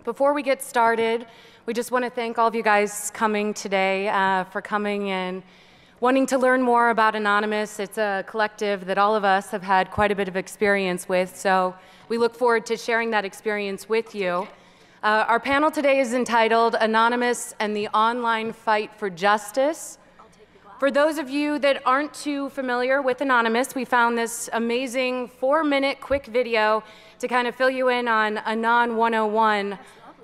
Before we get started, we just want to thank all of you guys coming today, for coming and wanting to learn more about Anonymous. It's a collective that all of us have had quite a bit of experience with, so we look forward to sharing that experience with you. Our panel today is entitled Anonymous and the Online Fight for Justice. For those of you that aren't too familiar with Anonymous, we found this amazing 4-minute quick video to kind of fill you in on Anon 101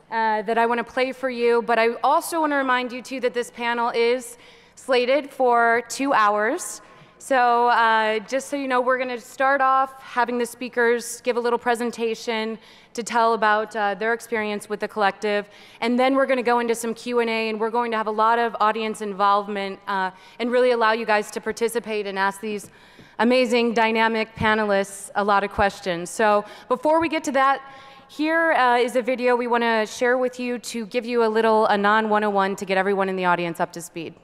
that I want to play for you. But I also want to remind you too that this panel is slated for 2 hours. So just so you know, we're going to start off having the speakers give a little presentation to tell about their experience with the collective, and then we're going to go into some Q&A, and we're going to have a lot of audience involvement and really allow you guys to participate and ask these amazing, dynamic panelists a lot of questions. So before we get to that, here is a video we want to share with you to give you a little Anon 101 to get everyone in the audience up to speed.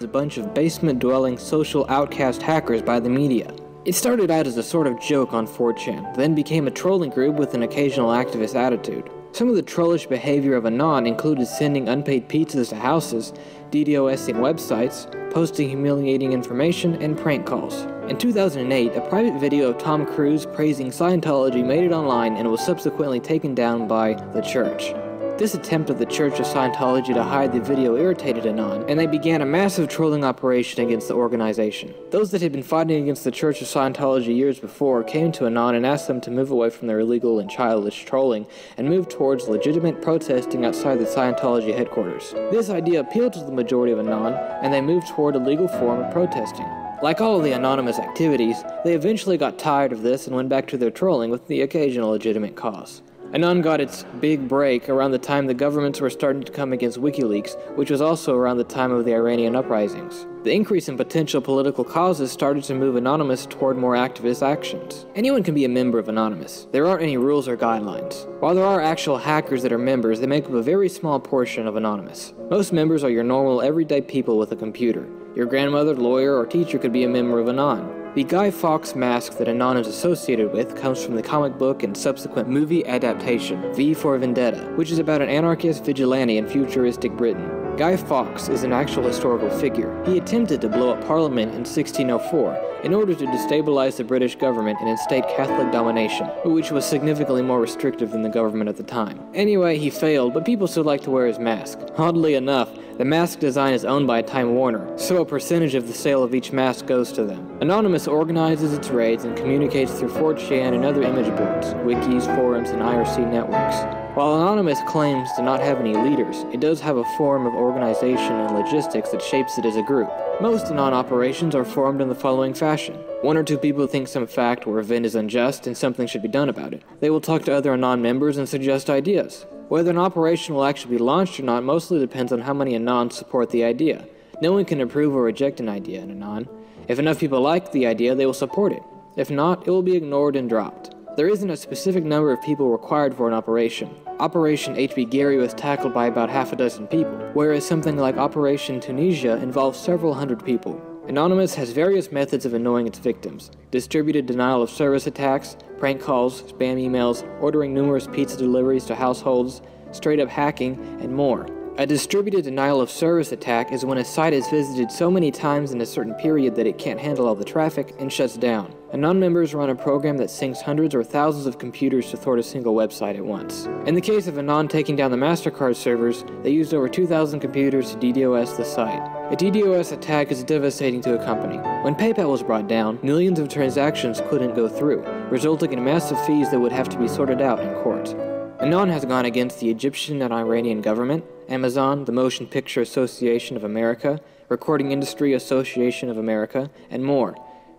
A bunch of basement-dwelling social outcast hackers by the media. It started out as a sort of joke on 4chan, then became a trolling group with an occasional activist attitude. Some of the trollish behavior of Anon included sending unpaid pizzas to houses, DDoSing websites, posting humiliating information, and prank calls. In 2008, a private video of Tom Cruise praising Scientology made it online and was subsequently taken down by the church. This attempt of the Church of Scientology to hide the video irritated Anon, and they began a massive trolling operation against the organization. Those that had been fighting against the Church of Scientology years before came to Anon and asked them to move away from their illegal and childish trolling and move towards legitimate protesting outside the Scientology headquarters. This idea appealed to the majority of Anon, and they moved toward a legal form of protesting. Like all of the anonymous activities, they eventually got tired of this and went back to their trolling with the occasional legitimate cause. Anon got its big break around the time the governments were starting to come against WikiLeaks, which was also around the time of the Iranian uprisings. The increase in potential political causes started to move Anonymous toward more activist actions. Anyone can be a member of Anonymous. There aren't any rules or guidelines. While there are actual hackers that are members, they make up a very small portion of Anonymous. Most members are your normal, everyday people with a computer. Your grandmother, lawyer, or teacher could be a member of Anon. The Guy Fawkes mask that Anon is associated with comes from the comic book and subsequent movie adaptation, V for Vendetta, which is about an anarchist vigilante in futuristic Britain. Guy Fawkes is an actual historical figure. He attempted to blow up Parliament in 1604 in order to destabilize the British government and instate Catholic domination, which was significantly more restrictive than the government at the time. Anyway, he failed, but people still like to wear his mask. Oddly enough, the mask design is owned by Time Warner, so a percentage of the sale of each mask goes to them. Anonymous organizes its raids and communicates through 4chan and other image boards, wikis, forums, and IRC networks. While Anonymous claims to not have any leaders, it does have a form of organization and logistics that shapes it as a group. Most Anon operations are formed in the following fashion. 1 or 2 people think some fact or event is unjust and something should be done about it. They will talk to other Anon members and suggest ideas. Whether an operation will actually be launched or not mostly depends on how many Anons support the idea. No one can approve or reject an idea in Anon. If enough people like the idea, they will support it. If not, it will be ignored and dropped. There isn't a specific number of people required for an operation. Operation HB Gary was tackled by about half a dozen people, whereas something like Operation Tunisia involves several hundred people. Anonymous has various methods of annoying its victims: distributed denial of service attacks, prank calls, spam emails, ordering numerous pizza deliveries to households, straight-up hacking, and more. A distributed denial of service attack is when a site is visited so many times in a certain period that it can't handle all the traffic and shuts down. Anon members run a program that syncs hundreds or thousands of computers to thwart a single website at once. In the case of Anon taking down the MasterCard servers, they used over 2,000 computers to DDoS the site. A DDoS attack is devastating to a company. When PayPal was brought down, millions of transactions couldn't go through, resulting in massive fees that would have to be sorted out in court. Anon has gone against the Egyptian and Iranian government, Amazon, the Motion Picture Association of America, Recording Industry Association of America, and more.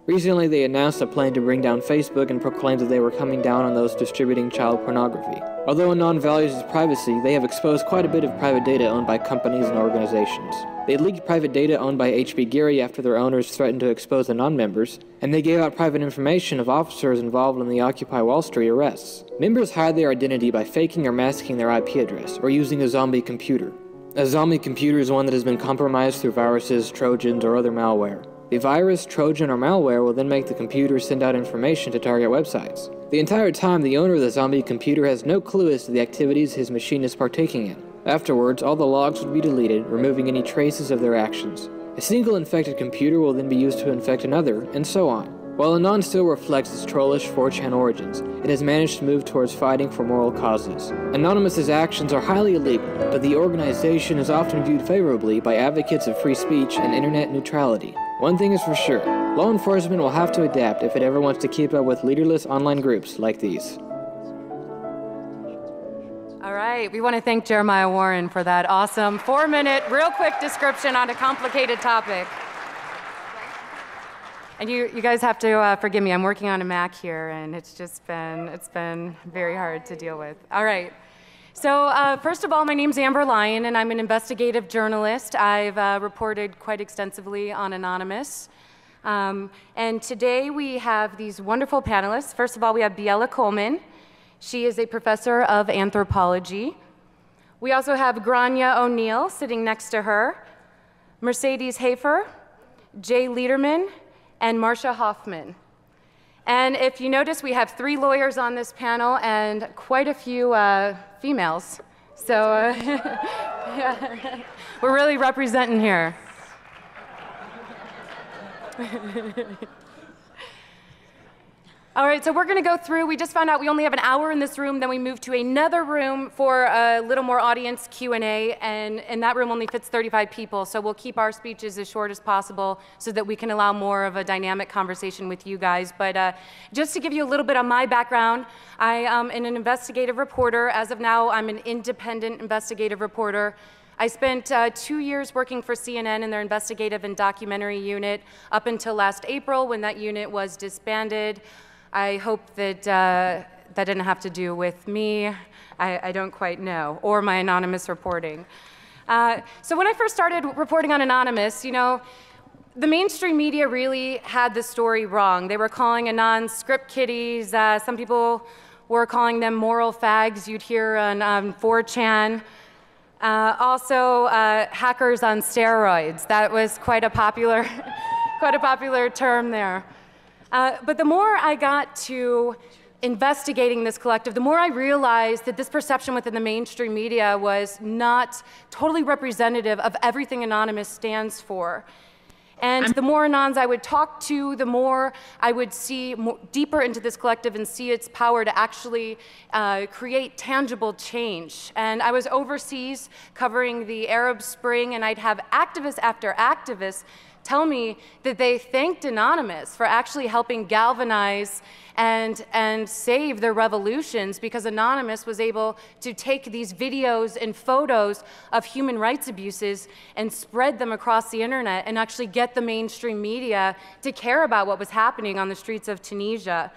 Recently, they announced a plan to bring down Facebook and proclaimed that they were coming down on those distributing child pornography. Although Anon values its privacy, they have exposed quite a bit of private data owned by companies and organizations. They leaked private data owned by HB Gary after their owners threatened to expose Anon members, and they gave out private information of officers involved in the Occupy Wall Street arrests. Members hide their identity by faking or masking their IP address, or using a zombie computer. A zombie computer is one that has been compromised through viruses, trojans, or other malware. The virus, trojan, or malware will then make the computer send out information to target websites. The entire time, the owner of the zombie computer has no clue as to the activities his machine is partaking in. Afterwards, all the logs would be deleted, removing any traces of their actions. A single infected computer will then be used to infect another, and so on. While Anon still reflects its trollish 4chan origins, it has managed to move towards fighting for moral causes. Anonymous's actions are highly illegal, but the organization is often viewed favorably by advocates of free speech and internet neutrality. One thing is for sure, law enforcement will have to adapt if it ever wants to keep up with leaderless online groups like these. All right, we want to thank Jeremiah Warren for that awesome 4-minute, real quick description on a complicated topic. And you guys have to forgive me, I'm working on a Mac here, and it's been very hard to deal with. All right. So first of all, my name's Amber Lyon, and I'm an investigative journalist. I've reported quite extensively on Anonymous. And today we have these wonderful panelists. First of all, we have Biella Coleman. She is a professor of anthropology. We also have Grania O'Neill sitting next to her, Mercedes HAEFER, Jay LEIDERMAN, and Marcia HOFFMAN. And if you notice, we have 3 lawyers on this panel and quite a few females. So yeah, we're really representing here. All right, so we're going to go through. We just found out we only have an hour in this room, then we moved to another room for a little more audience Q&A, and that room only fits 35 people, so we'll keep our speeches as short as possible so that we can allow more of a dynamic conversation with you guys. But just to give you a little bit on my background, I am an investigative reporter. As of now, I'm an independent investigative reporter. I spent 2 years working for CNN in their investigative and documentary unit up until last April when that unit was disbanded. I hope that that didn't have to do with me. I don't quite know, or my anonymous reporting. So when I first started reporting on Anonymous, you know, the mainstream media really had the story wrong. They were calling Anon script kiddies. Some people were calling them moral fags. You'd hear on 4chan. Also, hackers on steroids. That was quite a popular, quite a popular term there. But the more I got to investigating this collective, the more I realized that this perception within the mainstream media was not totally representative of everything Anonymous stands for. And the more Anons I would talk to, the more I would see deeper into this collective and see its power to actually create tangible change. And I was overseas covering the Arab Spring, and I'd have activist after activist tell me that they thanked Anonymous for actually helping galvanize and save their revolutions, because Anonymous was able to take these videos and photos of human rights abuses and spread them across the internet and actually get the mainstream media to care about what was happening on the streets of Tunisia.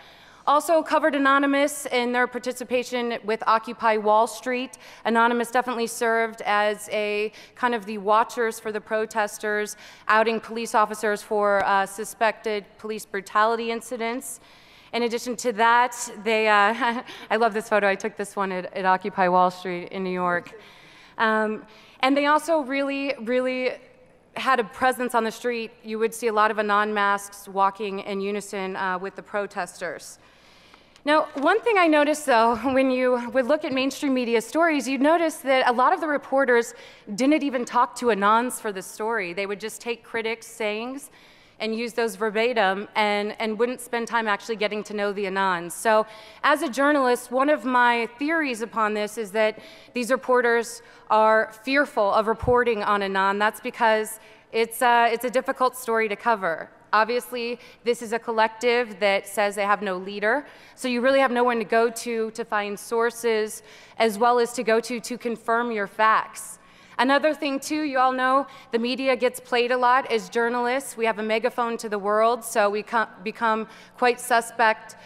Also covered Anonymous in their participation with Occupy Wall Street. Anonymous definitely served as a kind of the watchers for the protesters, outing police officers for suspected police brutality incidents. In addition to that, they, I love this photo, I took this one at Occupy Wall Street in New York. And they also really had a presence on the street. You would see a lot of Anon masks walking in unison with the protesters. Now, one thing I noticed, though, when you would look at mainstream media stories, you'd notice that a lot of the reporters didn't even talk to Anons for the story. They would just take critics' sayings and use those verbatim and wouldn't spend time actually getting to know the Anons. So as a journalist, one of my theories upon this is that these reporters are fearful of reporting on Anon. That's because it's a difficult story to cover. Obviously, this is a collective that says they have no leader, so you really have no one to go to find sources, as well as to go to confirm your facts. Another thing, too, you all know the media gets played a lot as journalists. We have a megaphone to the world, so we become quite suspect.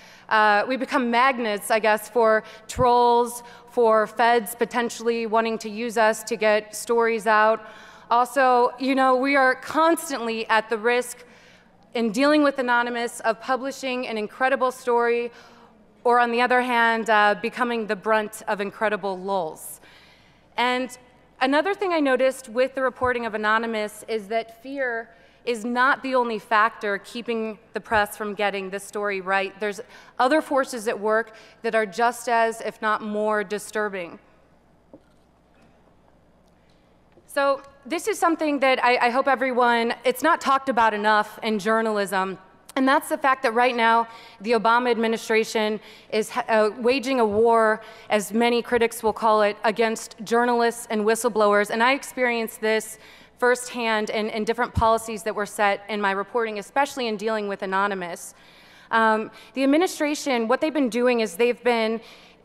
We become magnets, I guess, for trolls, for feds potentially wanting to use us to get stories out. Also, you know, we are constantly at the risk in dealing with Anonymous of publishing an incredible story, or on the other hand, becoming the brunt of incredible lulls. And another thing I noticed with the reporting of Anonymous is that fear is not the only factor keeping the press from getting this story right. There's other forces at work that are just as, if not more, disturbing. So this is something that I hope everyone, it's not talked about enough in journalism, and that's the fact that right now the Obama administration is waging a war, as many critics will call it, against journalists and whistleblowers, and I experienced this firsthand in different policies that were set in my reporting, especially in dealing with Anonymous. The administration, what they've been doing is they've been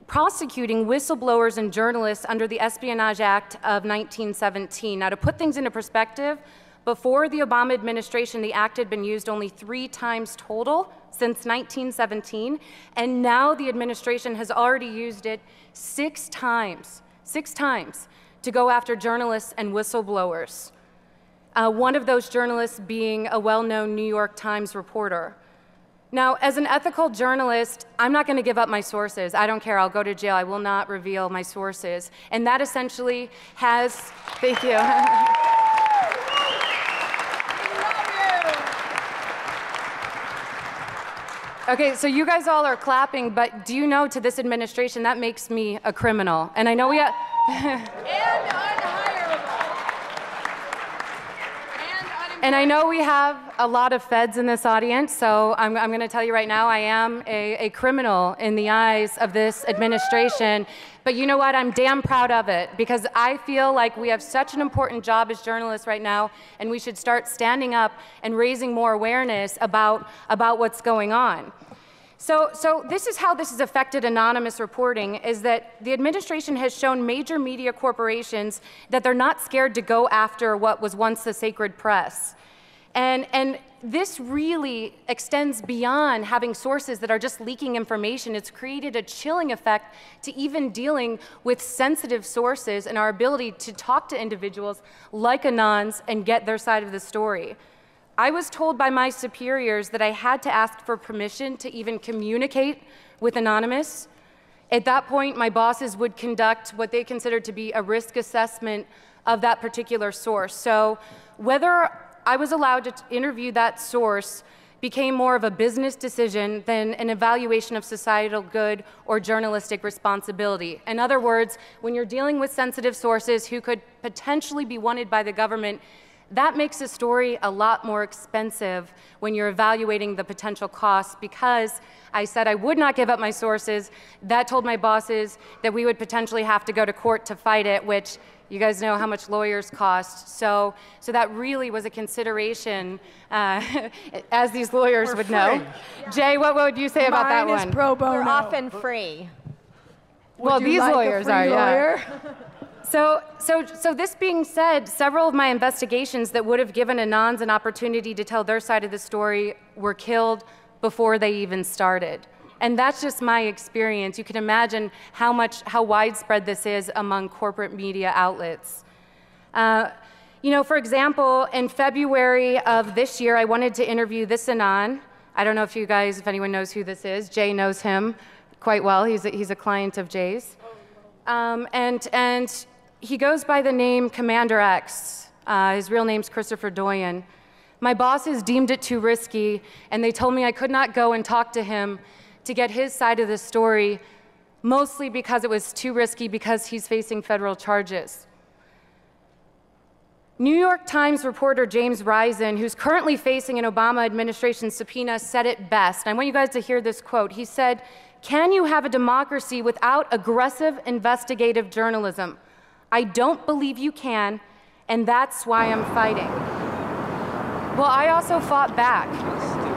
prosecuting whistleblowers and journalists under the Espionage Act of 1917. Now, to put things into perspective, before the Obama administration, the act had been used only 3 times total since 1917, and now the administration has already used it 6 times to go after journalists and whistleblowers. One of those journalists being a well-known New York Times reporter. Now, as an ethical journalist, I'm not going to give up my sources. I don't care. I'll go to jail. I will not reveal my sources. And that essentially has, thank you. Okay, so you guys all are clapping, but do you know, to this administration, that makes me a criminal? And I know we have... And I know we have a lot of feds in this audience, so I'm going to tell you right now, I am a criminal in the eyes of this administration. But you know what? I'm damn proud of it, because I feel like we have such an important job as journalists right now, and we should start standing up and raising more awareness about what's going on. So this is how this has affected anonymous reporting, is that the administration has shown major media corporations that they're not scared to go after what was once the sacred press. And this really extends beyond having sources that are just leaking information. It's created a chilling effect to even dealing with sensitive sources and our ability to talk to individuals like Anons and get their side of the story. I was told by my superiors that I had to ask for permission to even communicate with Anonymous. At that point, my bosses would conduct what they considered to be a risk assessment of that particular source. So whether I was allowed to interview that source became more of a business decision than an evaluation of societal good or journalistic responsibility. In other words, when you're dealing with sensitive sources who could potentially be wanted by the government, that makes a story a lot more expensive when you're evaluating the potential costs. Because I said I would not give up my sources, that told my bosses that we would potentially have to go to court to fight it, which you guys know how much lawyers cost. So that really was a consideration, as these lawyers would know. Yeah. Jay, what would you say about that one? Mine is pro bono. We're often free. Well, these lawyers are, yeah. So this being said, several of my investigations that would have given Anons an opportunity to tell their side of the story were killed before they even started. And that's just my experience. You can imagine how widespread this is among corporate media outlets. You know, for example, in February of this year, I wanted to interview this Anon. I don't know if anyone knows who this is. Jay knows him quite well. He's a client of Jay's. And he goes by the name Commander X. His real name's Christopher Doyen. My bosses deemed it too risky, and they told me I could not go and talk to him to get his side of the story, mostly because it was too risky because he's facing federal charges. New York Times reporter James Risen, who's currently facing an Obama administration subpoena, said it best. I want you guys to hear this quote. He said, "Can you have a democracy without aggressive investigative journalism? I don't believe you can, and that's why I'm fighting." Well, I also fought back.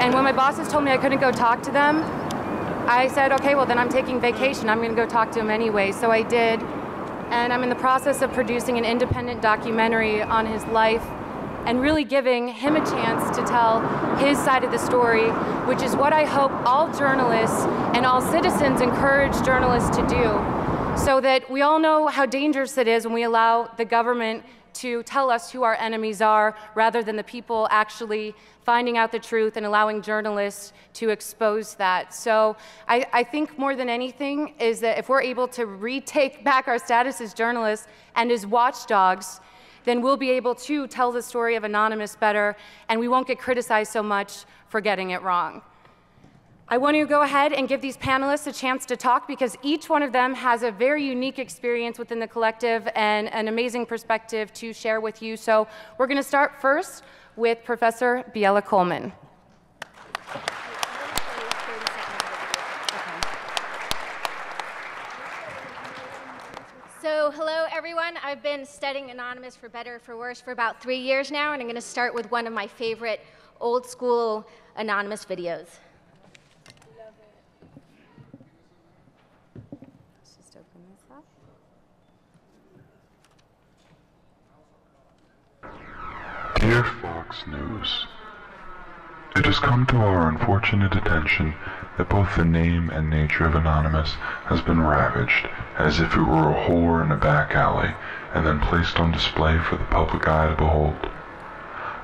And when my bosses told me I couldn't go talk to them, I said, okay, well then I'm taking vacation. I'm gonna go talk to him anyway. So I did, and I'm in the process of producing an independent documentary on his life and really giving him a chance to tell his side of the story, which is what I hope all journalists and all citizens encourage journalists to do, so that we all know how dangerous it is when we allow the government to tell us who our enemies are, rather than the people actually finding out the truth and allowing journalists to expose that. So I think more than anything is that if we're able to retake back our status as journalists and as watchdogs, then we'll be able to tell the story of Anonymous better, and we won't get criticized so much for getting it wrong. I want to go ahead and give these panelists a chance to talk because each one of them has a very unique experience within the collective and an amazing perspective to share with you. So we're going to start first with Professor Biella Coleman. So hello everyone, I've been studying Anonymous for better or for worse for about 3 years now, and I'm going to start with one of my favorite old school Anonymous videos. Love it. Let's just open this up. Dear Fox News, it has come to our unfortunate attention that both the name and nature of Anonymous has been ravaged, as if it were a whore in a back alley, and then placed on display for the public eye to behold.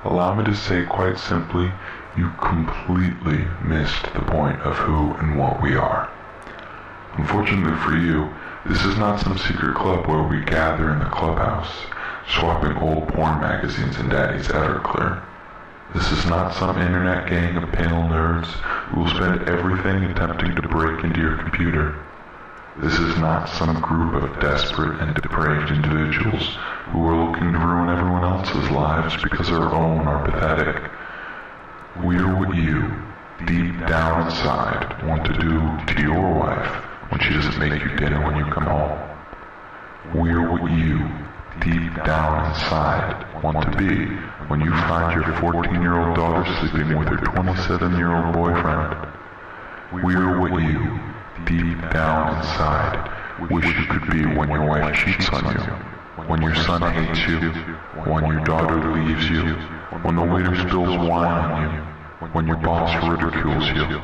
Allow me to say quite simply, you completely missed the point of who and what we are. Unfortunately for you, this is not some secret club where we gather in the clubhouse, swapping old porn magazines and Daddy's Everclear. This is not some internet gang of pale nerds who will spend everything attempting to break into your computer. This is not some group of desperate and depraved individuals who are looking to ruin everyone else's lives because their own are pathetic. We're what you, deep down inside, want to do to your wife when she doesn't make you dinner when you come home. We're what you, deep down inside, want to be when you find your 14-year-old daughter sleeping with her 27-year-old boyfriend. We're what you, deep down inside, wish you could be when your wife cheats on you, when your son hates you, when your daughter leaves you, when the waiter spills wine on you, when your boss ridicules you.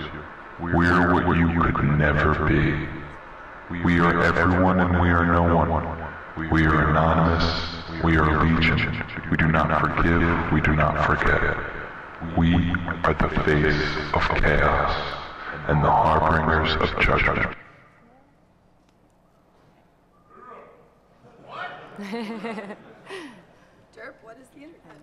We're what you could never be. We are everyone and we are no one. We are Anonymous, we are Legion. We do not forgive, we do not forget. We are the face of chaos and the harbingers of judgment. Derp, what is the internet?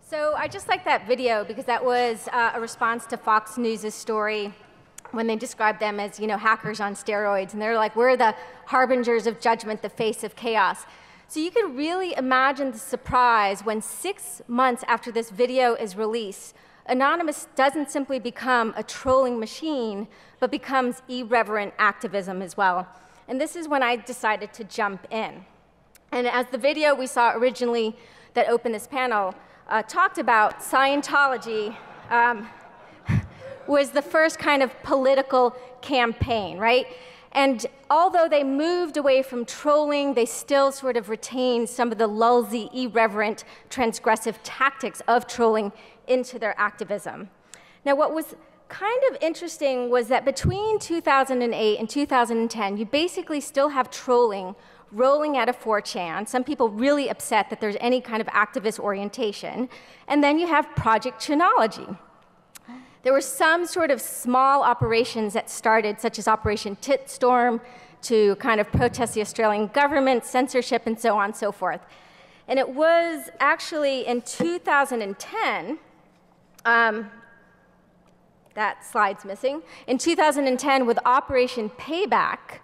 So I just like that video because that was a response to Fox News' story when they described them as, hackers on steroids. And they're like, we're the harbingers of judgment, the face of chaos. So you could really imagine the surprise when 6 months after this video is released, Anonymous doesn't simply become a trolling machine, but becomes irreverent activism as well. And this is when I decided to jump in. And as the video we saw originally that opened this panel talked about, Scientology was the first kind of political campaign, right? And although they moved away from trolling, they still sort of retained some of the lulzy, irreverent, transgressive tactics of trolling into their activism. Now, what was kind of interesting was that between 2008 and 2010, you basically still have trolling rolling out of 4chan, some people really upset that there's any kind of activist orientation, and then you have Project Chronology. There were some sort of small operations that started, such as Operation Titstorm, to kind of protest the Australian government, censorship, and so on and so forth. And it was actually in 2010, that slide's missing, in 2010 with Operation Payback,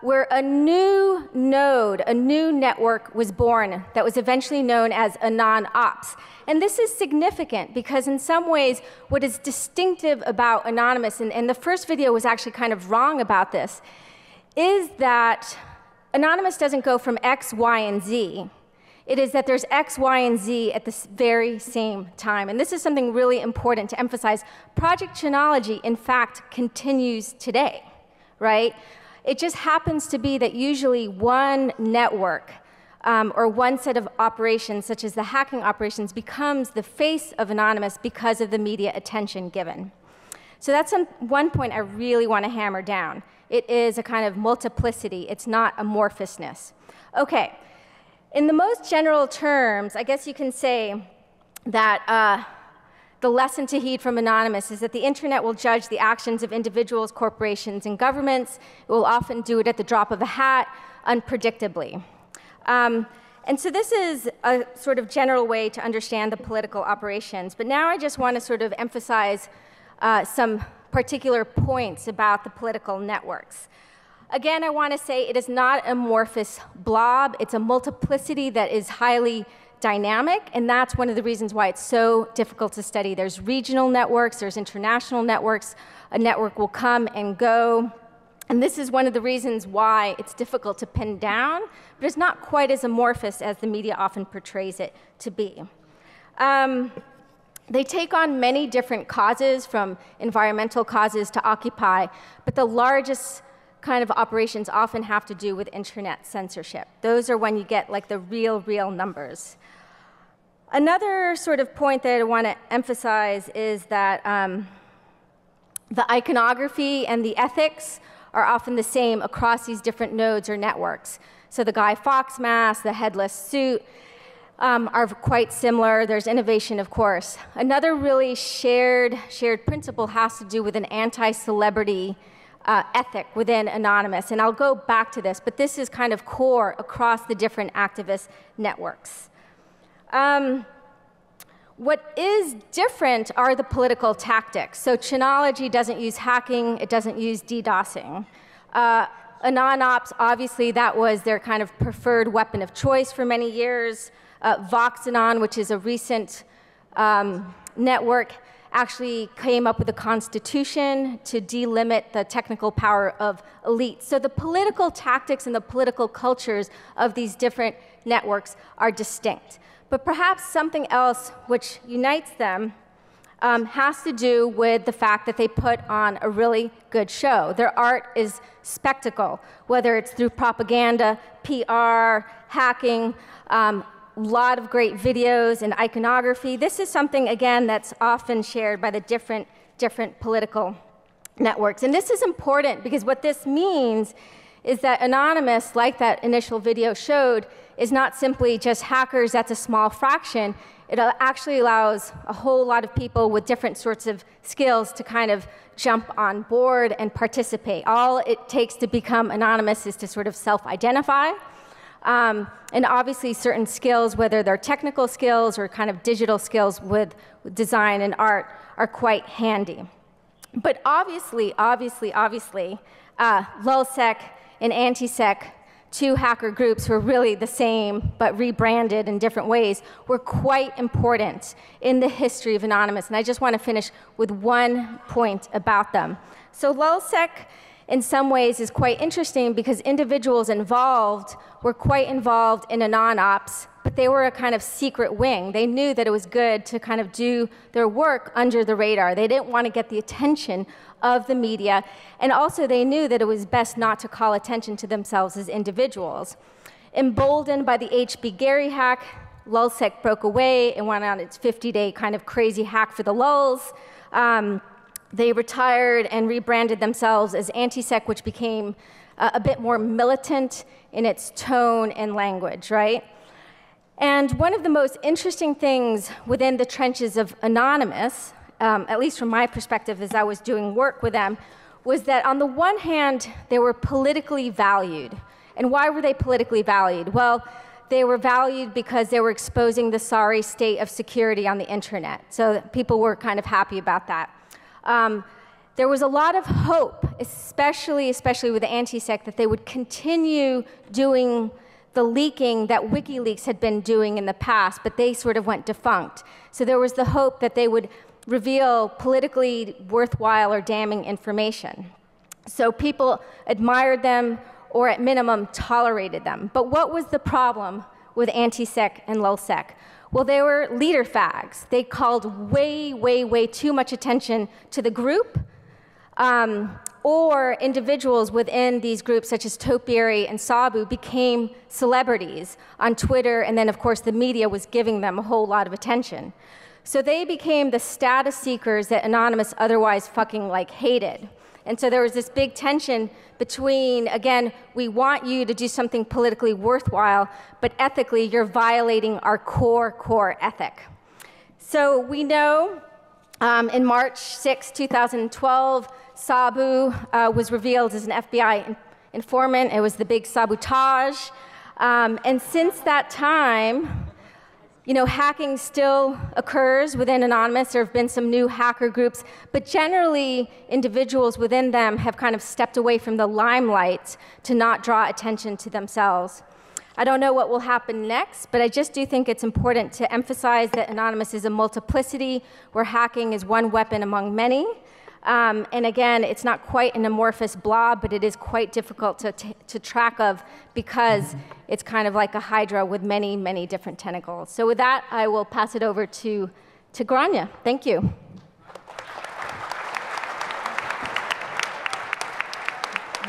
where a new node, a new network was born that was eventually known as AnonOps. And this is significant because in some ways what is distinctive about Anonymous, and the first video was actually kind of wrong about this, is that Anonymous doesn't go from X, Y, and Z. It is that there's X, Y, and Z at the very same time. And this is something really important to emphasize. Project Chronology, in fact, continues today, right? It just happens to be that usually one network or one set of operations, such as the hacking operations, becomes the face of Anonymous because of the media attention given. So that's one point I really want to hammer down. It is a kind of multiplicity. It's not amorphousness. Okay. In the most general terms, I guess you can say that the lesson to heed from Anonymous is that the internet will judge the actions of individuals, corporations, and governments. It will often do it at the drop of a hat, unpredictably. And so this is a sort of general way to understand the political operations. But now I just want to sort of emphasize some particular points about the political networks. Again, I want to say it is not an amorphous blob. It's a multiplicity that is highly dynamic, and that's one of the reasons why it's so difficult to study. There's regional networks, there's international networks. A network will come and go. And this is one of the reasons why it's difficult to pin down, but it's not quite as amorphous as the media often portrays it to be. They take on many different causes, from environmental causes to Occupy, but the largest kind of operations often have to do with internet censorship. Those are when you get like the real numbers. Another sort of point that I want to emphasize is that the iconography and the ethics are often the same across these different nodes or networks. So the Guy Fawkes mask, the headless suit are quite similar. There's innovation, of course. Another really shared principle has to do with an anti-celebrity ethic within Anonymous. And I'll go back to this, but this is kind of core across the different activist networks. What is different are the political tactics. So Chinology doesn't use hacking, it doesn't use DDoSing. AnonOps, obviously that was their kind of preferred weapon of choice for many years. VoxAnon, which is a recent network, actually came up with a constitution to delimit the technical power of elites. So the political tactics and the political cultures of these different networks are distinct. But perhaps something else which unites them has to do with the fact that they put on a really good show. Their art is spectacle, whether it's through propaganda, PR, hacking, lot of great videos and iconography. This is something, again, that's often shared by the different political networks. And this is important because what this means is that Anonymous, like that initial video showed, is not simply just hackers, that's a small fraction. It actually allows a whole lot of people with different sorts of skills to kind of jump on board and participate. All it takes to become anonymous is to sort of self-identify. And obviously certain skills, whether they're technical skills or kind of digital skills with design and art, are quite handy. But obviously, LulzSec and AntiSec, two hacker groups who are really the same but rebranded in different ways, were quite important in the history of Anonymous. And I just want to finish with one point about them. So LulzSec, in some ways, is quite interesting because individuals involved were quite involved in AnonOps, but they were a kind of secret wing. They knew that it was good to kind of do their work under the radar. They didn't want to get the attention of the media, and also they knew that it was best not to call attention to themselves as individuals. Emboldened by the HB Gary hack, LulzSec broke away and went on its 50-day kind of crazy hack for the lulz. They retired and rebranded themselves as AntiSec, which became a bit more militant in its tone and language, right? And one of the most interesting things within the trenches of Anonymous, at least from my perspective as I was doing work with them, was that on the one hand, they were politically valued. And why were they politically valued? Well, they were valued because they were exposing the sorry state of security on the internet. So people were kind of happy about that. There was a lot of hope, especially with AntiSec, that they would continue doing the leaking that WikiLeaks had been doing in the past, but they sort of went defunct. So there was the hope that they would reveal politically worthwhile or damning information. So people admired them, or at minimum tolerated them. But what was the problem with AntiSec and LulzSec? Well, they were leader fags. They called way too much attention to the group, or individuals within these groups, such as Topiary and Sabu, became celebrities on Twitter, and then, of course, the media was giving them a whole lot of attention. So they became the status seekers that Anonymous otherwise fucking like hated. And so there was this big tension between, again, we want you to do something politically worthwhile, but ethically you're violating our core ethic. So we know in March 6, 2012, Sabu was revealed as an FBI informant. It was the big sabotage. And since that time, you know, hacking still occurs within Anonymous. There have been some new hacker groups, but generally individuals within them have kind of stepped away from the limelight to not draw attention to themselves. I don't know what will happen next, but I just do think it's important to emphasize that Anonymous is a multiplicity where hacking is one weapon among many. And again, it's not quite an amorphous blob, but it is quite difficult to track of because it's kind of like a hydra with many, many different tentacles. So with that, I will pass it over to GRAINNE. Thank you.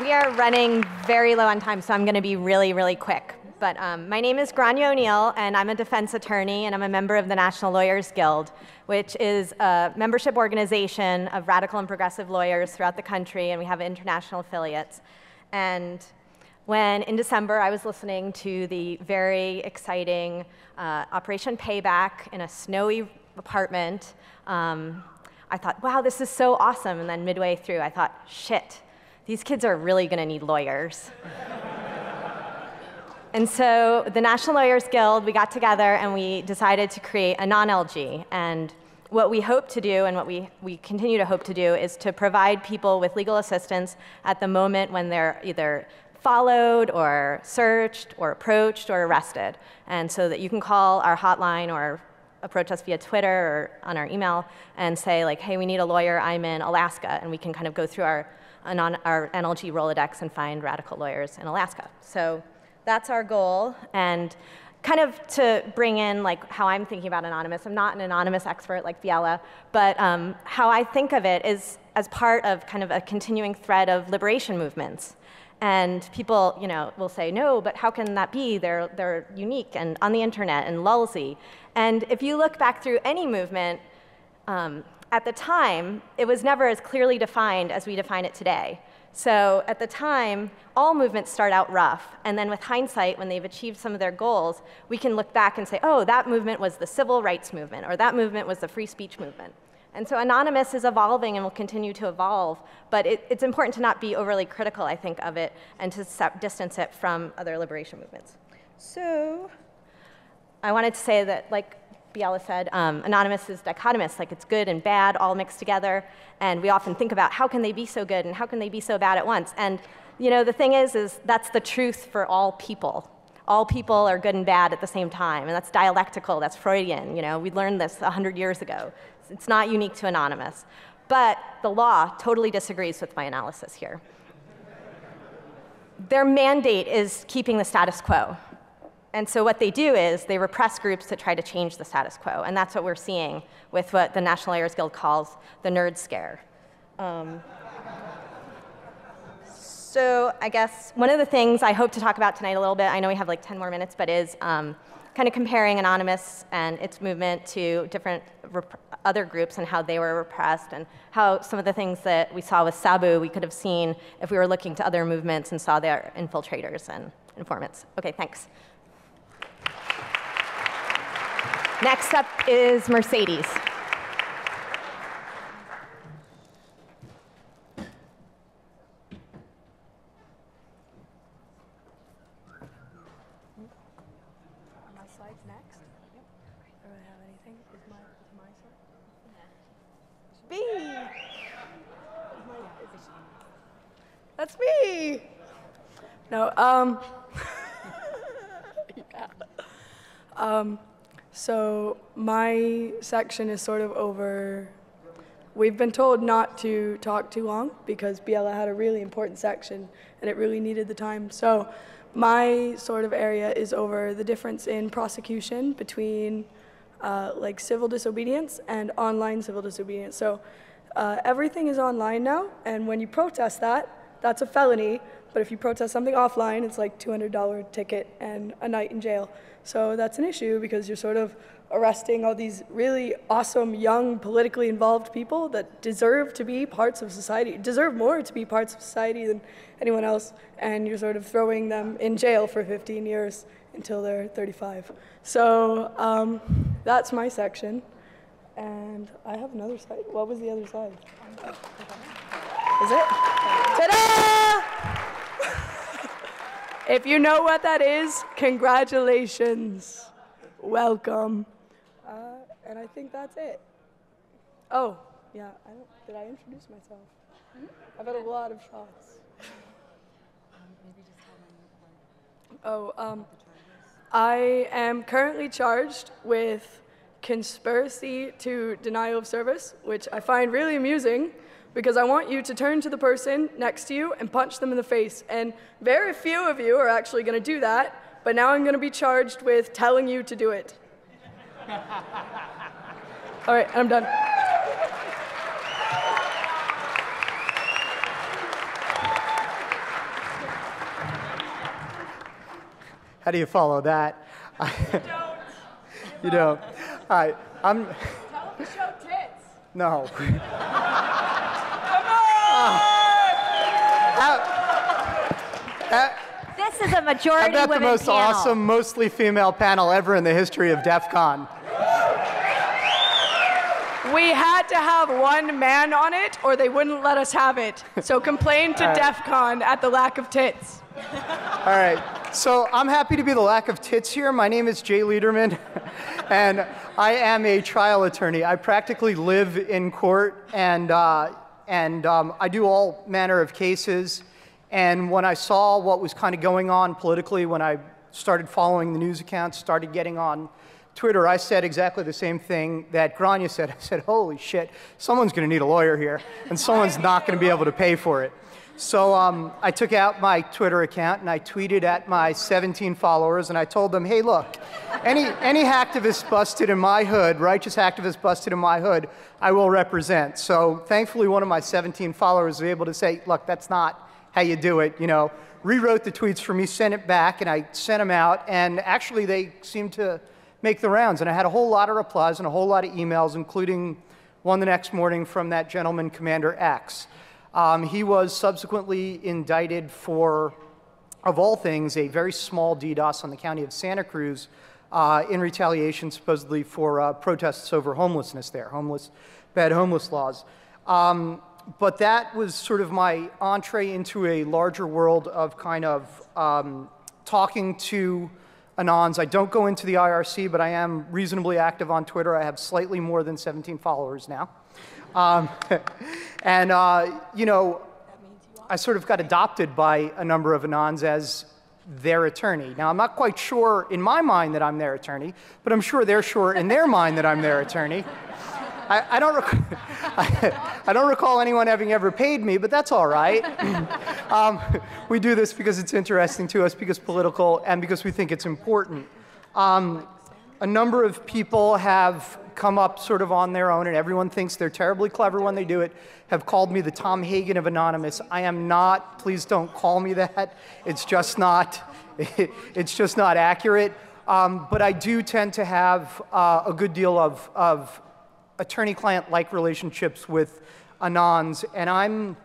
We are running very low on time, so I'm going to be really, really quick. But my name is GRAINNE O'Neill, and I'm a defense attorney, and I'm a member of the National Lawyers Guild, which is a membership organization of radical and progressive lawyers throughout the country, and we have international affiliates. And when, in December, I was listening to the very exciting Operation Payback in a snowy apartment, I thought, wow, this is so awesome. And then midway through, I thought, shit, these kids are really going to need lawyers. And so the National Lawyers Guild, we got together and we decided to create ANONLG. And what we hope to do, and what we continue to hope to do, is to provide people with legal assistance at the moment when they're either followed or searched or approached or arrested. And so that you can call our hotline or approach us via Twitter or on our email and say, like, hey, we need a lawyer, I'm in Alaska. And we can kind of go through our NLG Rolodex and find radical lawyers in Alaska. So that's our goal. And kind of to bring in like how I'm thinking about Anonymous, I'm not an Anonymous expert like Biella, but how I think of it is as part of kind of a continuing thread of liberation movements. And people, you know, will say, no, but how can that be? They're unique and on the internet and lulzy. And if you look back through any movement, at the time, it was never as clearly defined as we define it today. So at the time, all movements start out rough, and then with hindsight, when they've achieved some of their goals, we can look back and say, oh, that movement was the civil rights movement, or that movement was the free speech movement. And so Anonymous is evolving and will continue to evolve, but it's important to not be overly critical, I think, of it, and to distance it from other liberation movements. So I wanted to say that, like Biella said, Anonymous is dichotomous, like it's good and bad all mixed together, and we often think about how can they be so good and how can they be so bad at once. And you know, the thing is that's the truth for all people. All people are good and bad at the same time, and that's dialectical, that's Freudian. You know, we learned this 100 years ago. It's not unique to Anonymous. But the law totally disagrees with my analysis here. Their mandate is keeping the status quo. And so what they do is they repress groups to try to change the status quo. And that's what we're seeing with what the National Lawyers Guild calls the nerd scare. So I guess one of the things I hope to talk about tonight a little bit, I know we have like 10 more minutes, but is kind of comparing Anonymous and its movement to different other groups and how they were repressed, and how some of the things that we saw with Sabu we could have seen if we were looking to other movements and saw their infiltrators and informants. Okay, thanks. Next up is Mercedes. That's me. No, yeah. So my section is sort of over. We've been told not to talk too long because Biella had a really important section and it really needed the time. So my sort of area is over the difference in prosecution between like civil disobedience and online civil disobedience. So everything is online now, and when you protest that, that's a felony, but if you protest something offline, it's like $200 ticket and a night in jail. So that's an issue because you're sort of arresting all these really awesome, young, politically involved people that deserve to be parts of society, deserve more to be parts of society than anyone else, and you're sort of throwing them in jail for 15 years until they're 35. So that's my section, and I have another side. What was the other side? Is it? Ta-da! If you know what that is, congratulations. Welcome. And I think that's it. Oh, yeah, did I introduce myself? I've had a lot of shots. I am currently charged with conspiracy to denial of service, which I find really amusing because I want you to turn to the person next to you and punch them in the face. And very few of you are actually going to do that, but now I'm going to be charged with telling you to do it. All right, I'm done. How do you follow that? You don't. All right, Tell them to show tits. No. Come on! This is a majority I bet women the most panel. awesome, mostly female panel ever in the history of DEFCON. We had to have one man on it, or they wouldn't let us have it. So complain to DEFCON at the lack of tits. All right, so I'm happy to be the lack of tits here. My name is Jay LEIDERMAN, and I am a trial attorney. I practically live in court, and I do all manner of cases. And when I saw what was kind of going on politically, when I started following the news accounts, started getting on Twitter, I said exactly the same thing that GRAINNE said. I said, holy shit, someone's going to need a lawyer here, and someone's not going to be able to pay for it. So I took out my Twitter account and I tweeted at my 17 followers and I told them, hey, look, any hacktivist busted in my hood, righteous hacktivist busted in my hood, I will represent. So thankfully, one of my 17 followers was able to say, look, that's not how you do it, you know. Rewrote the tweets for me, sent it back, and I sent them out, and actually they seemed to make the rounds. And I had a whole lot of replies and a whole lot of emails, including one the next morning from that gentleman, Commander X. He was subsequently indicted for, of all things, a very small DDoS on the county of Santa Cruz in retaliation, supposedly, for protests over homelessness there, bad homeless laws. But that was sort of my entree into a larger world of kind of talking to Anons. I don't go into the IRC, but I am reasonably active on Twitter. I have slightly more than 17 followers now. You know, I sort of got adopted by a number of Anons as their attorney. Now, I'm not quite sure in my mind that I'm their attorney, but I'm sure they're sure in their mind that I'm their attorney. I don't recall anyone having ever paid me, but that's all right. We do this because it's interesting to us, because political, and because we think it's important. A number of people have come up sort of on their own, and everyone thinks they're terribly clever when they do it, have called me the Tom Hagen of Anonymous. I am not. Please don't call me that. It's just not accurate. But I do tend to have a good deal of attorney-client-like relationships with Anons, and I'm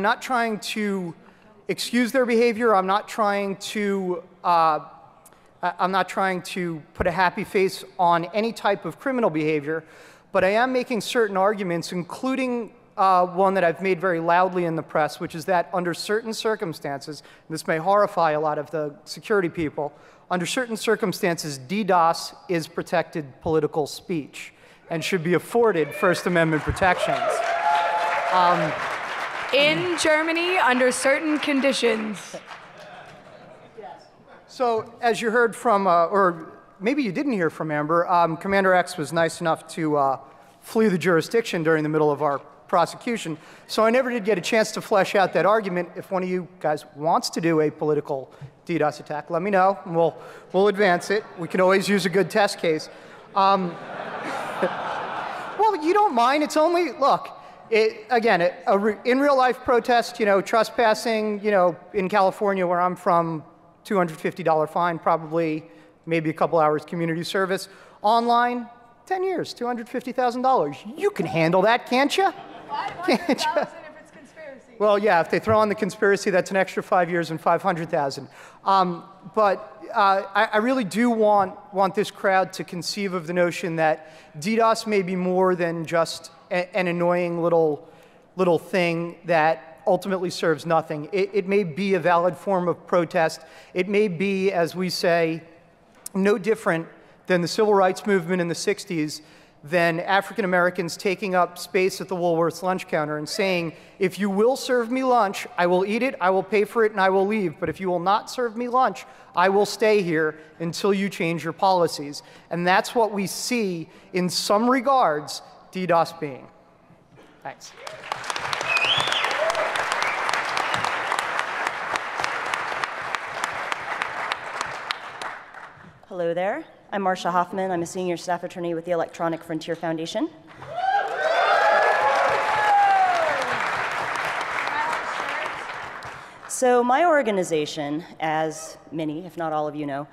not trying to excuse their behavior. I'm not trying to put a happy face on any type of criminal behavior, but I am making certain arguments, including one that I've made very loudly in the press, which is that under certain circumstances, and this may horrify a lot of the security people, under certain circumstances, DDoS is protected political speech and should be afforded First Amendment protections. In Germany, under certain conditions. So, as you heard from, or maybe you didn't hear from Amber, Commander X was nice enough to flee the jurisdiction during the middle of our prosecution. So I never did get a chance to flesh out that argument. If one of you guys wants to do a political DDoS attack, let me know, and we'll advance it. We can always use a good test case. Well, you don't mind. It's only, look, in real life protest, you know, trespassing, you know, in California where I'm from, $250 fine, probably maybe a couple hours community service. Online, 10 years, $250,000. You can handle that, can't you? $500,000 if it's conspiracy. Well, yeah, if they throw on the conspiracy, that's an extra 5 years and $500,000. I really do want this crowd to conceive of the notion that DDoS may be more than just an annoying little thing that ultimately serves nothing. It may be a valid form of protest. It may be, as we say, no different than the civil rights movement in the 60s, than African Americans taking up space at the Woolworth's lunch counter and saying, if you will serve me lunch, I will eat it, I will pay for it, and I will leave. But if you will not serve me lunch, I will stay here until you change your policies. And that's what we see, in some regards, DDoS being. Thanks. Hello there. I'm Marcia HOFFMAN. I'm a senior staff attorney with the Electronic Frontier Foundation. So my organization, as many, if not all of you know,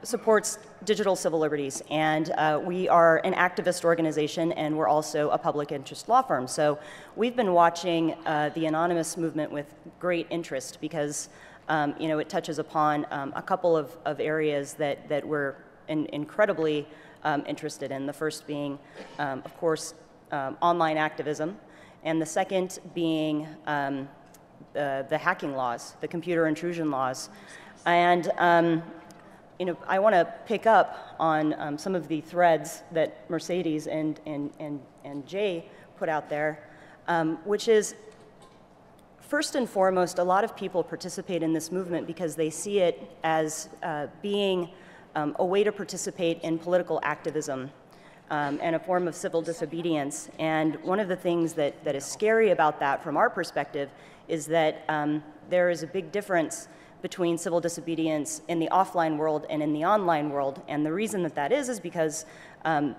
supports digital civil liberties. And we are an activist organization, and we're also a public interest law firm. So we've been watching the anonymous movement with great interest because it touches upon a couple of areas that we're incredibly interested in. The first being, of course, online activism, and the second being the hacking laws, the computer intrusion laws. And I want to pick up on some of the threads that Mercedes and Jay put out there, which is, first and foremost, a lot of people participate in this movement because they see it as being a way to participate in political activism and a form of civil disobedience. And one of the things that is scary about that from our perspective is that there is a big difference between civil disobedience in the offline world and in the online world. And the reason that is because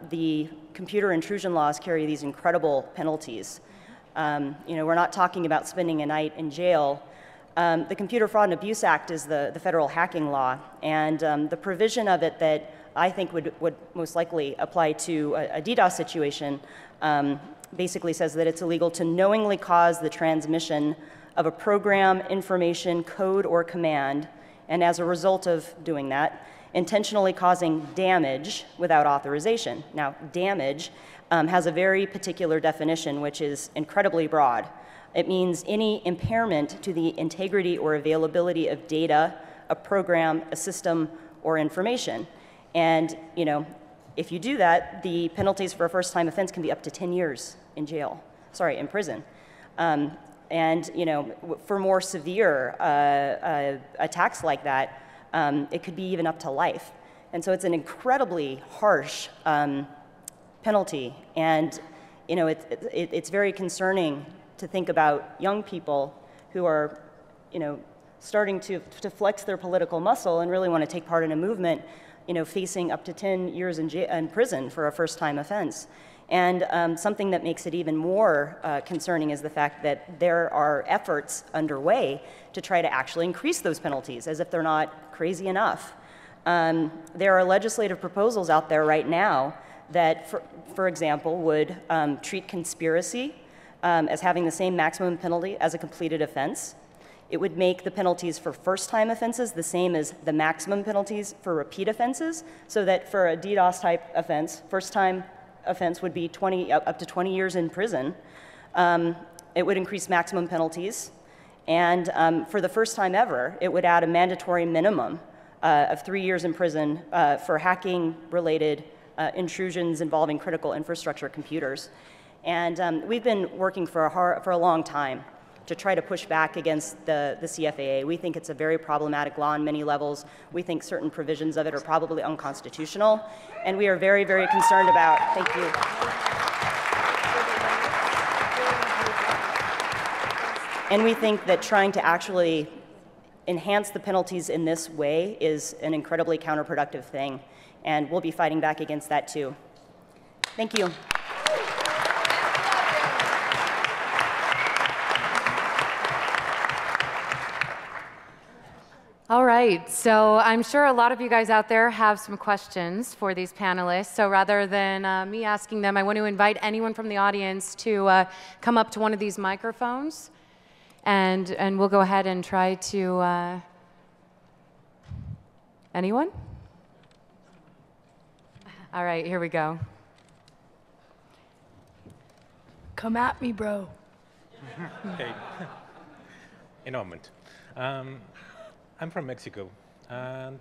the computer intrusion laws carry these incredible penalties. We're not talking about spending a night in jail. The Computer Fraud and Abuse Act is the federal hacking law, and the provision of it that I think would most likely apply to a DDoS situation basically says that it's illegal to knowingly cause the transmission of a program, information, code, or command, and as a result of doing that, intentionally causing damage without authorization. Now, damage has a very particular definition, which is incredibly broad. It means any impairment to the integrity or availability of data, a program, a system, or information. And, if you do that, the penalties for a first-time offense can be up to 10 years in prison. And, for more severe attacks like that, it could be even up to life. And so it's an incredibly harsh penalty. And, it's very concerning to think about young people who are, starting to flex their political muscle and really want to take part in a movement, facing up to 10 years in prison for a first-time offense. And something that makes it even more concerning is the fact that there are efforts underway to try to actually increase those penalties, as if they're not crazy enough. There are legislative proposals out there right now that, for example, would treat conspiracy as having the same maximum penalty as a completed offense. It would make the penalties for first-time offenses the same as the maximum penalties for repeat offenses, so that for a DDoS-type offense, first-time offense would be up to 20 years in prison. It would increase maximum penalties. And for the first time ever, it would add a mandatory minimum of 3 years in prison for hacking-related intrusions involving critical infrastructure computers. And we've been working for a long time to try to push back against the CFAA. We think it's a very problematic law on many levels. We think certain provisions of it are probably unconstitutional, and we are very, very concerned about, thank you. And we think that trying to actually enhance the penalties in this way is an incredibly counterproductive thing, and we'll be fighting back against that too. Thank you. All right, so I'm sure a lot of you guys out there have some questions for these panelists. So rather than me asking them, I want to invite anyone from the audience to come up to one of these microphones, and we'll go ahead and try to, anyone? All right, here we go. Come at me, bro. Hey. in a moment. I'm from Mexico, and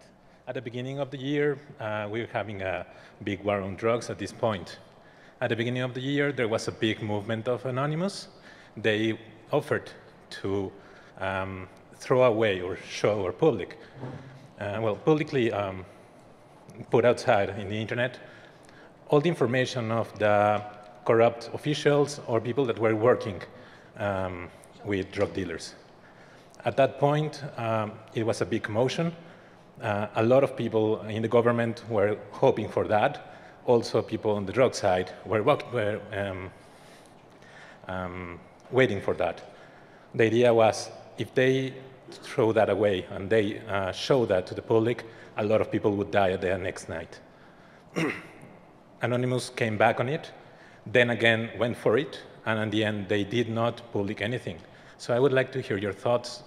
at the beginning of the year, we were having a big war on drugs at this point. At the beginning of the year, there was a big movement of Anonymous. They offered to throw away or show or public, publicly put outside in the internet all the information of the corrupt officials or people that were working with drug dealers. At that point, it was a big commotion. A lot of people in the government were hoping for that. Also, people on the drug side were waiting for that. The idea was, if they throw that away and they show that to the public, a lot of people would die the next night. Anonymous came back on it, then again went for it, and in the end, they did not public anything. So I would like to hear your thoughts,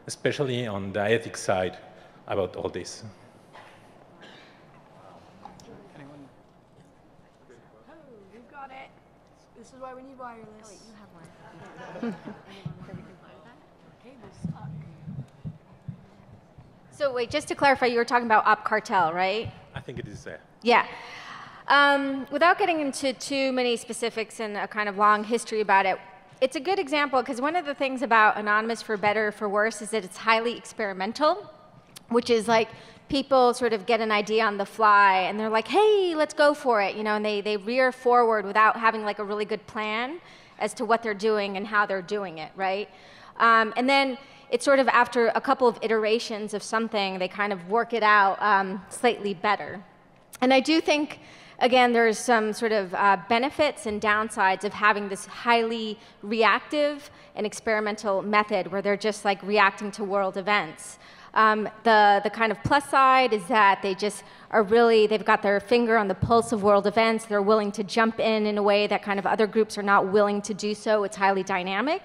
especially on the ethics side, about all this. This is why we need wireless. Oh, wait, you have one. Cables suck. So wait, just to clarify, you were talking about op cartel, right? I think it is there. Yeah. Without getting into too many specifics and a kind of long history about it, it's a good example because one of the things about Anonymous, for better or for worse, is that it's highly experimental, which is like people sort of get an idea on the fly and they're like, hey, let's go for it, you know, and they rear forward without having like a really good plan as to what they're doing and how they're doing it, right? And then it's sort of after a couple of iterations of something, they kind of work it out slightly better. And I do think, again, there's some sort of benefits and downsides of having this highly reactive and experimental method where they're just like reacting to world events. The kind of plus side is that they just are really, they've got their finger on the pulse of world events. They're willing to jump in a way that kind of other groups are not willing to do so. It's highly dynamic.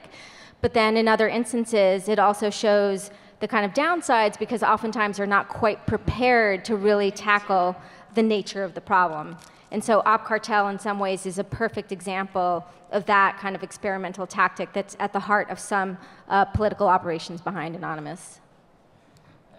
But then in other instances, it also shows the kind of downsides because oftentimes they're not quite prepared to really tackle the nature of the problem. And so op cartel in some ways is a perfect example of that kind of experimental tactic that's at the heart of some political operations behind Anonymous.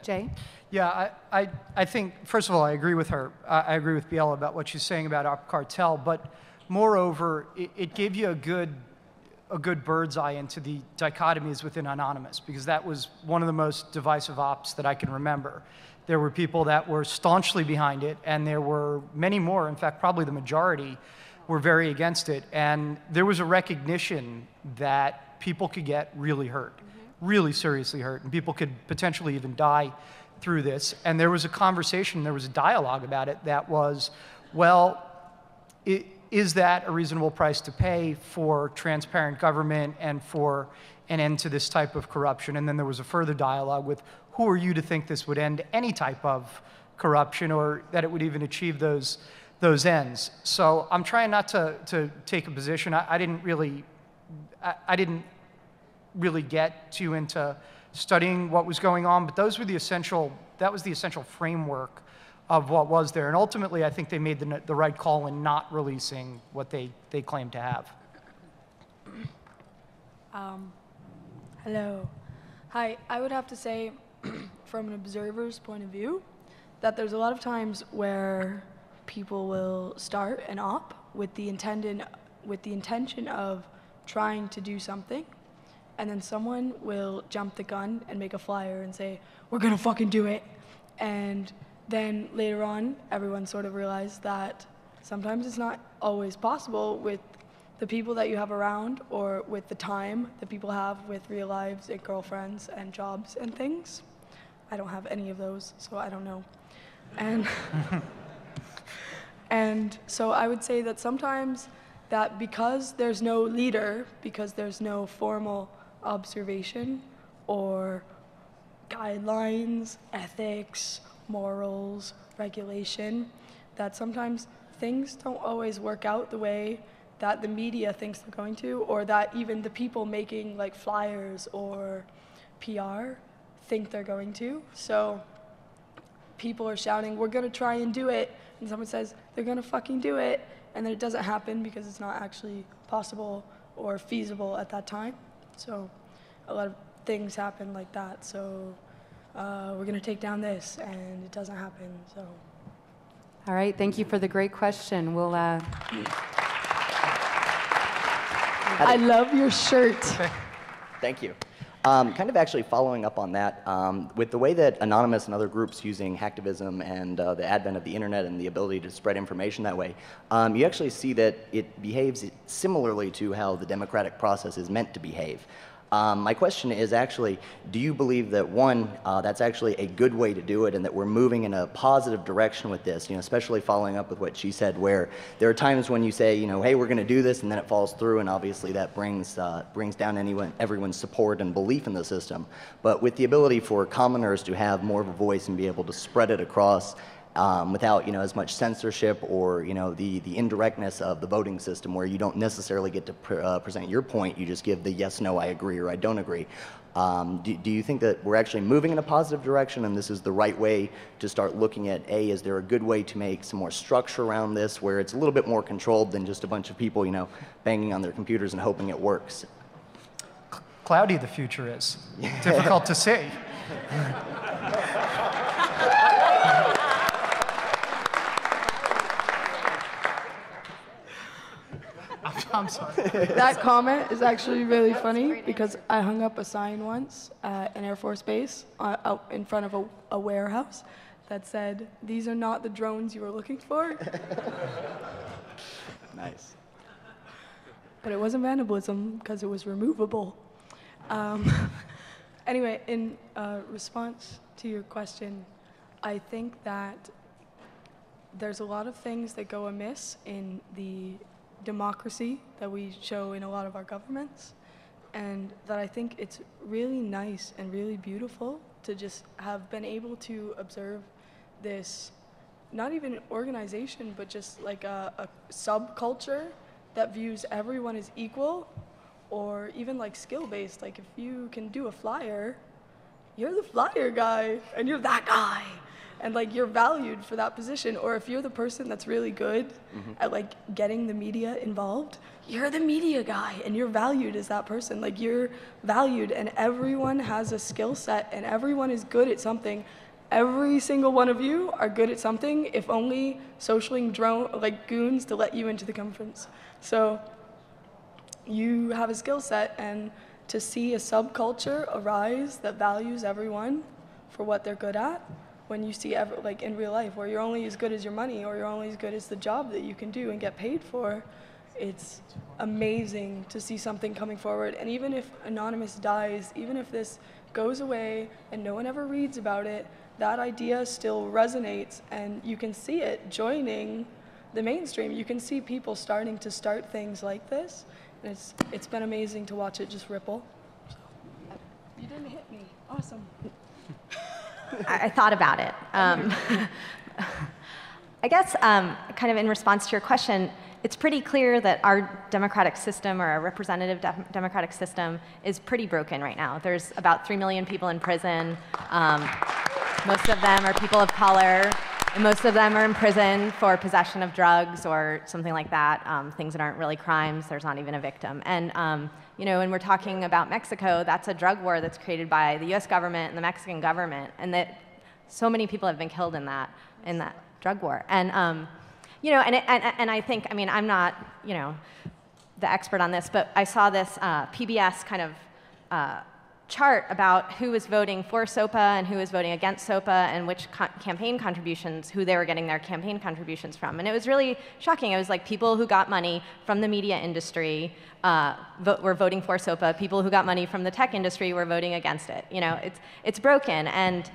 Jay? Yeah, I think, first of all, I agree with her. I agree with Biella about what she's saying about op cartel, but moreover, it gave you a good bird's eye into the dichotomies within Anonymous, because that was one of the most divisive ops that I can remember. There were people that were staunchly behind it, and there were many more, in fact, probably the majority, were very against it. And there was a recognition that people could get really hurt, really seriously hurt, and people could potentially even die through this. And there was a conversation, there was a dialogue about it that was, well, is that a reasonable price to pay for transparent government and for an end to this type of corruption? And then there was a further dialogue with, who are you to think this would end any type of corruption or that it would even achieve those ends? So I'm trying not to take a position. I didn't really get too into studying what was going on, but that was the essential framework of what was there. And ultimately, I think they made the right call in not releasing what they claimed to have. Hello. Hi, I would have to say, from an observer's point of view, that there's a lot of times where people will start an op with the intention of trying to do something, and then someone will jump the gun and make a flyer and say, we're gonna fucking do it. And then later on, everyone sort of realized that sometimes it's not always possible with the people that you have around or with the time that people have with real lives and girlfriends and jobs and things. I don't have any of those, so I don't know. And, and so I would say that sometimes that because there's no leader, because there's no formal observation or guidelines, ethics, morals, regulation, that sometimes things don't always work out the way that the media thinks they're going to, or that even the people making like flyers or PR think they're going to. So people are shouting, we're gonna try and do it, and someone says, they're gonna fucking do it, and then it doesn't happen because it's not actually possible or feasible at that time. So a lot of things happen like that. So we're going to take down this, and it doesn't happen. So. All right, thank you for the great question. We'll. I love your shirt. Thank you. Kind of actually following up on that, with the way that Anonymous and other groups using hacktivism and the advent of the internet and the ability to spread information that way, you actually see that it behaves similarly to how the democratic process is meant to behave. My question is actually, do you believe that, one, that's actually a good way to do it and that we're moving in a positive direction with this, especially following up with what she said, where there are times when you say, hey, we're going to do this, and then it falls through, and obviously that brings down everyone's support and belief in the system. But with the ability for commoners to have more of a voice and be able to spread it across without as much censorship or the indirectness of the voting system, where you don't necessarily get to present your point, you just give the yes, no, I agree, or I don't agree. Do you think that we're actually moving in a positive direction, and this is the right way to start looking at, is there a good way to make some more structure around this, where it's a little bit more controlled than just a bunch of people banging on their computers and hoping it works? Cloudy the future is. Difficult to see. I'm sorry. That comment is actually really funny because I hung up a sign once at an Air Force base out in front of a warehouse that said, "These are not the drones you were looking for." Nice. But it wasn't vandalism because it was removable. Anyway, in response to your question, I think that there's a lot of things that go amiss in the democracy that we show in a lot of our governments, and that I think it's really nice and really beautiful to just have been able to observe this, not even organization, but just like a subculture that views everyone as equal, or even like skill-based. Like if you can do a flyer, you're the flyer guy, and you're that guy. And like you're valued for that position. Or if you're the person that's really good at like getting the media involved, you're the media guy and you're valued as that person. Like you're valued, and everyone has a skill set and everyone is good at something. Every single one of you are good at something, if only socialing goons to let you into the conference. So you have a skill set, and to see a subculture arise that values everyone for what they're good at, when you see like in real life, where you're only as good as your money, or you're only as good as the job that you can do and get paid for, it's amazing to see something coming forward. And even if Anonymous dies, even if this goes away and no one ever reads about it, that idea still resonates, and you can see it joining the mainstream. You can see people starting to start things like this, and it's been amazing to watch it just ripple. So, you didn't hit me. Awesome. I thought about it. I guess kind of in response to your question, it's pretty clear that our democratic system, or our representative democratic system, is pretty broken right now. There's about 3 million people in prison. Most of them are people of color, and most of them are in prison for possession of drugs or something like that, things that aren't really crimes. There's not even a victim. And when we're talking about Mexico, that's a drug war that's created by the U.S. government and the Mexican government, and that so many people have been killed in that drug war. And and I think, I'm not the expert on this, but I saw this PBS kind of chart about who was voting for SOPA and who was voting against SOPA, and which campaign contributions, who they were getting their campaign contributions from. And it was really shocking. It was like people who got money from the media industry were voting for SOPA. People who got money from the tech industry were voting against it. It's broken. And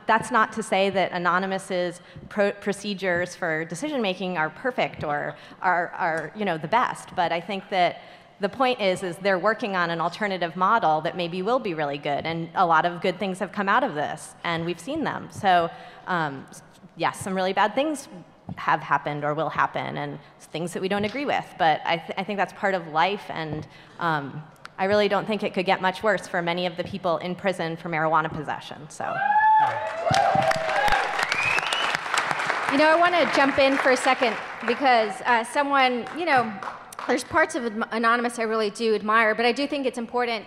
that's not to say that Anonymous's procedures for decision making are perfect or are the best. But I think that the point is they're working on an alternative model that maybe will be really good, and a lot of good things have come out of this, and we've seen them. So, yes, some really bad things have happened or will happen, and things that we don't agree with. But I think that's part of life, and I really don't think it could get much worse for many of the people in prison for marijuana possession. So. I want to jump in for a second because someone, there's parts of Anonymous I really do admire, but I do think it's important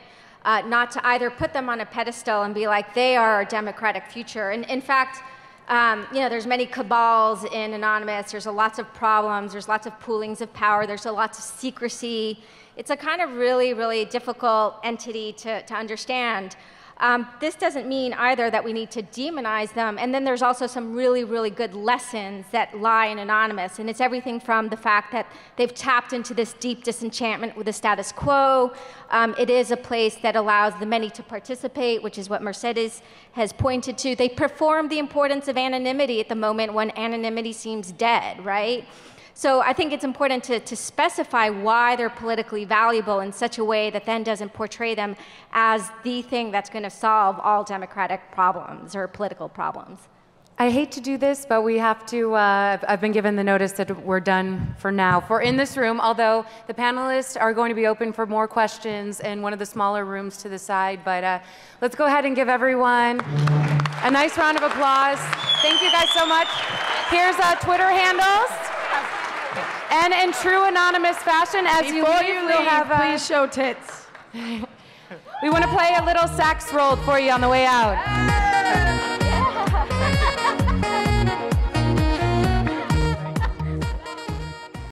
not to either put them on a pedestal and be like, they are our democratic future. And in fact, you know, there's many cabals in Anonymous. There's lots of problems. There's lots of poolings of power. There's lots of secrecy. It's a kind of really, really difficult entity to understand. This doesn't mean either that we need to demonize them. And then there's also some really, really good lessons that lie in Anonymous. And it's everything from the fact that they've tapped into this deep disenchantment with the status quo. It is a place that allows the many to participate, which is what Mercedes has pointed to. They perform the importance of anonymity at the moment when anonymity seems dead, right? So I think it's important to specify why they're politically valuable in such a way that then doesn't portray them as the thing that's going to solve all democratic problems or political problems. I hate to do this, but we have to, I've been given the notice that we're done for now. For in this room, although the panelists are going to be open for more questions in one of the smaller rooms to the side, but let's go ahead and give everyone a nice round of applause. Thank you guys so much. Here's Twitter handles. And in true Anonymous fashion, as you leave, we'll have please show tits. We want to play a little sax roll for you on the way out.